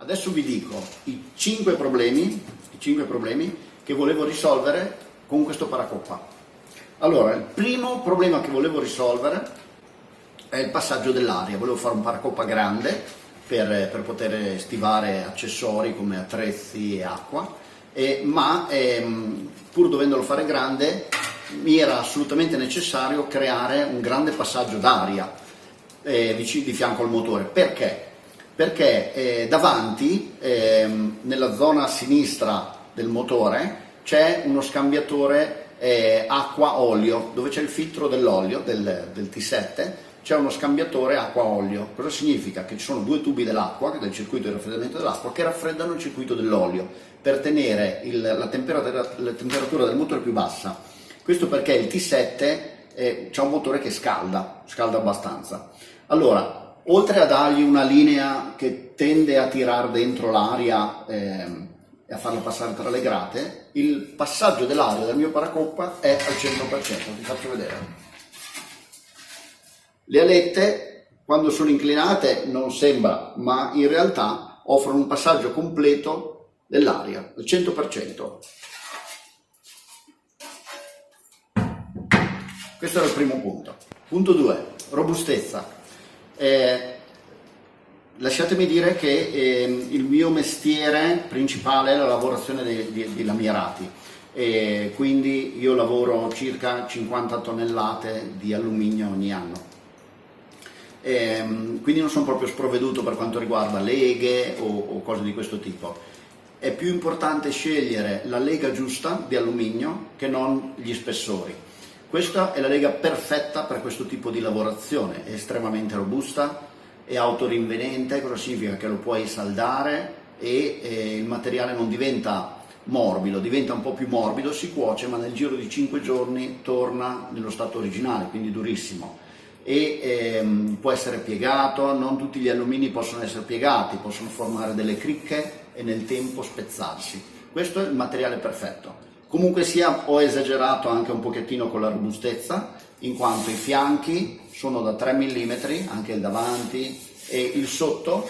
Adesso vi dico i 5 problemi che volevo risolvere con questo paracoppa. Allora, il primo problema che volevo risolvere è il passaggio dell'aria. Volevo fare un paracoppa grande per poter stivare accessori come attrezzi e acqua, ma pur dovendolo fare grande mi era assolutamente necessario creare un grande passaggio d'aria di fianco al motore. Perché? Perché davanti, nella zona sinistra del motore, c'è uno scambiatore acqua-olio, dove c'è il filtro dell'olio del T7, c'è uno scambiature acqua-olio. Cosa significa? Che ci sono due tubi dell'acqua, del circuito di raffreddamento dell'acqua, che raffreddano il circuito dell'olio per tenere la temperatura del motore più bassa. Questo perché il T7 c'è un motore che scalda abbastanza. Allora, oltre a dargli una linea che tende a tirare dentro l'aria e a farla passare tra le grate, il passaggio dell'aria del mio paracoppa è al 100%, vi faccio vedere. Le alette, quando sono inclinate, non sembra, ma in realtà offrono un passaggio completo dell'aria, al 100%. Questo era il primo punto. Punto 2, robustezza. Lasciatemi dire che il mio mestiere principale è la lavorazione di lamierati, quindi io lavoro circa 50 tonnellate di alluminio ogni anno. Quindi non sono proprio sprovveduto per quanto riguarda leghe o cose di questo tipo. È più importante scegliere la lega giusta di alluminio che non gli spessori. Questa è la lega perfetta per questo tipo di lavorazione, è estremamente robusta, è autorinvenente. Cosa significa? Che lo puoi saldare e il materiale non diventa morbido, diventa un po' più morbido, si cuoce, ma nel giro di 5 giorni torna nello stato originale, quindi durissimo. E può essere piegato, non tutti gli allumini possono essere piegati, possono formare delle cricche e nel tempo spezzarsi. Questo è il materiale perfetto. Comunque sia, ho esagerato anche un pochettino con la robustezza, in quanto i fianchi sono da 3 mm, anche il davanti, e il sotto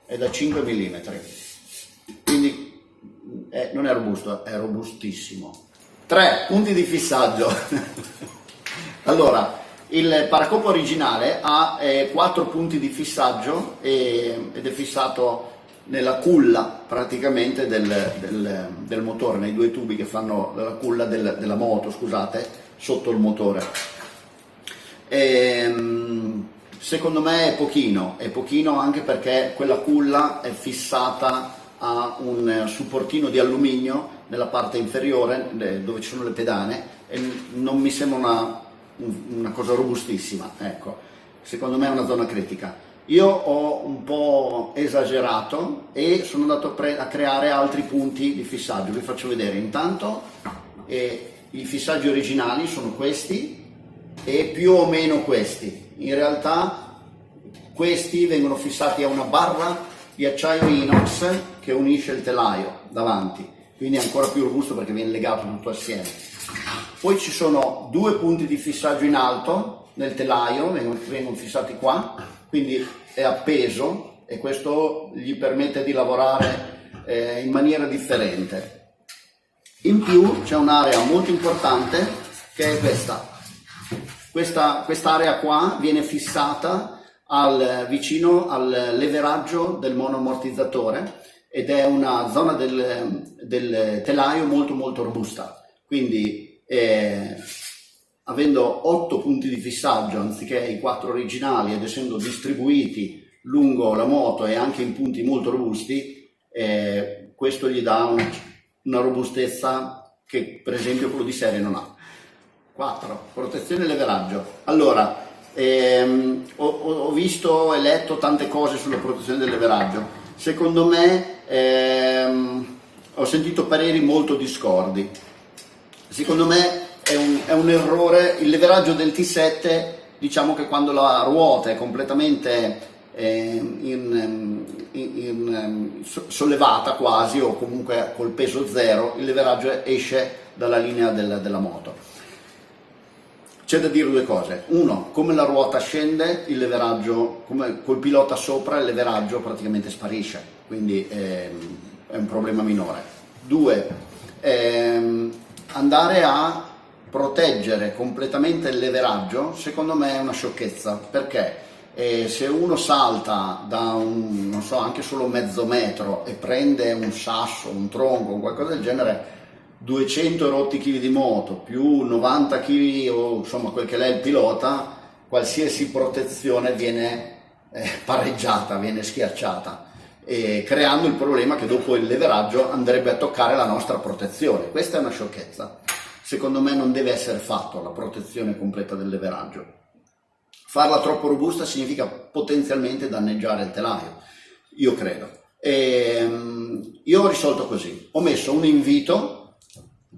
è da 5 mm. Quindi non è robusto, è robustissimo. 3 punti di fissaggio. Allora, il paracoppa originale ha 4 punti di fissaggio ed è fissato nella culla praticamente del motore, nei due tubi che fanno la culla della moto, scusate, sotto il motore. Secondo me è pochino anche perché quella culla è fissata a un supportino di alluminio nella parte inferiore dove ci sono le pedane e non mi sembra una cosa robustissima, ecco. Secondo me è una zona critica. Io ho un po' esagerato e sono andato a creare altri punti di fissaggio, vi faccio vedere. Intanto i fissaggi originali sono questi e più o meno questi. In realtà questi vengono fissati a una barra di acciaio inox che unisce il telaio davanti, quindi è ancora più robusto perché viene legato tutto assieme. Poi ci sono 2 punti di fissaggio in alto nel telaio, vengono fissati qua, quindi è appeso e questo gli permette di lavorare in maniera differente. In più c'è un'area molto importante che è questa. Quest'area qua viene fissata vicino al leveraggio del monoammortizzatore ed è una zona del telaio molto robusta. Quindi avendo 8 punti di fissaggio anziché i 4 originali ed essendo distribuiti lungo la moto e anche in punti molto robusti, questo gli dà una robustezza che per esempio quello di serie non ha. 4. Protezione e leveraggio. Allora, ho visto e letto tante cose sulla protezione del leveraggio. Secondo me ho sentito pareri molto discordi. Secondo me è un errore. Il leveraggio del T7, diciamo che quando la ruota è completamente sollevata quasi, o comunque col peso zero, il leveraggio esce dalla linea della moto. c'è da dire due cose. Uno, come la ruota scende, il leveraggio, come col pilota sopra, il leveraggio praticamente sparisce, quindi è un problema minore. Due, andare a proteggere completamente il leveraggio, secondo me è una sciocchezza, perché se uno salta da non so, anche solo mezzo metro e prende un sasso, un tronco, qualcosa del genere, 200 rotti chili di moto più 90 kg o insomma quel che è il pilota, qualsiasi protezione viene pareggiata, viene schiacciata, creando il problema che dopo il leveraggio andrebbe a toccare la nostra protezione. Questa è una sciocchezza. Secondo me non deve essere fatto la protezione completa del leveraggio. Farla troppo robusta significa potenzialmente danneggiare il telaio, io credo. Io ho risolto così, ho messo un invito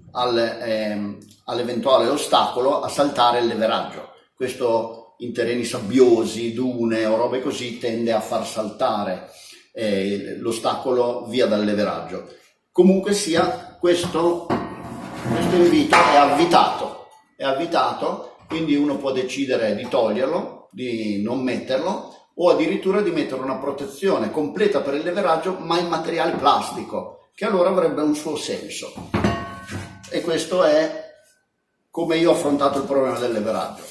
all'eventuale ostacolo a saltare il leveraggio. Questo in terreni sabbiosi, dune o robe così tende a far saltare l'ostacolo via dal leveraggio. Comunque sia, questo invito è avvitato, quindi uno può decidere di toglierlo, di non metterlo, o addirittura di mettere una protezione completa per il leveraggio ma in materiale plastico, che allora avrebbe un suo senso. E questo è come io ho affrontato il problema del leveraggio.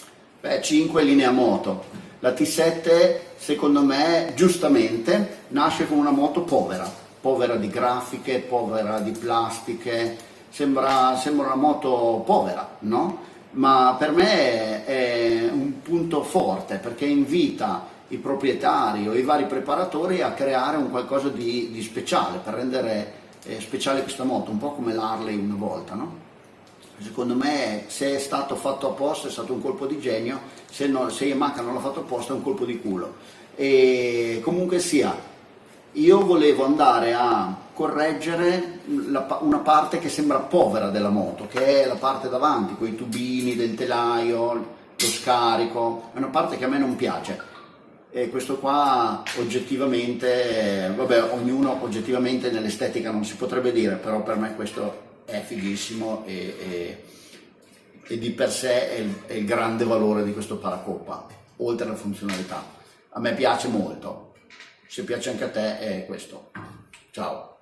5 linea moto. La T7 secondo me giustamente nasce con una moto povera di grafiche, povera di plastiche, sembra una moto povera, no? Ma per me è un punto forte, perché invita i proprietari o i vari preparatori a creare un qualcosa di speciale, per rendere speciale questa moto, un po' come l'Harley una volta, no? Secondo me, se è stato fatto apposta è stato un colpo di genio, se Yamaha non l'ha fatto apposta è un colpo di culo. E comunque sia, io volevo andare a correggere una parte che sembra povera della moto, che è la parte davanti, con i tubini del telaio, lo scarico, è una parte che a me non piace. E questo qua oggettivamente, vabbè, ognuno oggettivamente nell'estetica non si potrebbe dire, però per me questo è fighissimo e di per sé è il grande valore di questo paracoppa, oltre alla funzionalità. A me piace molto, se piace anche a te è questo. Ciao.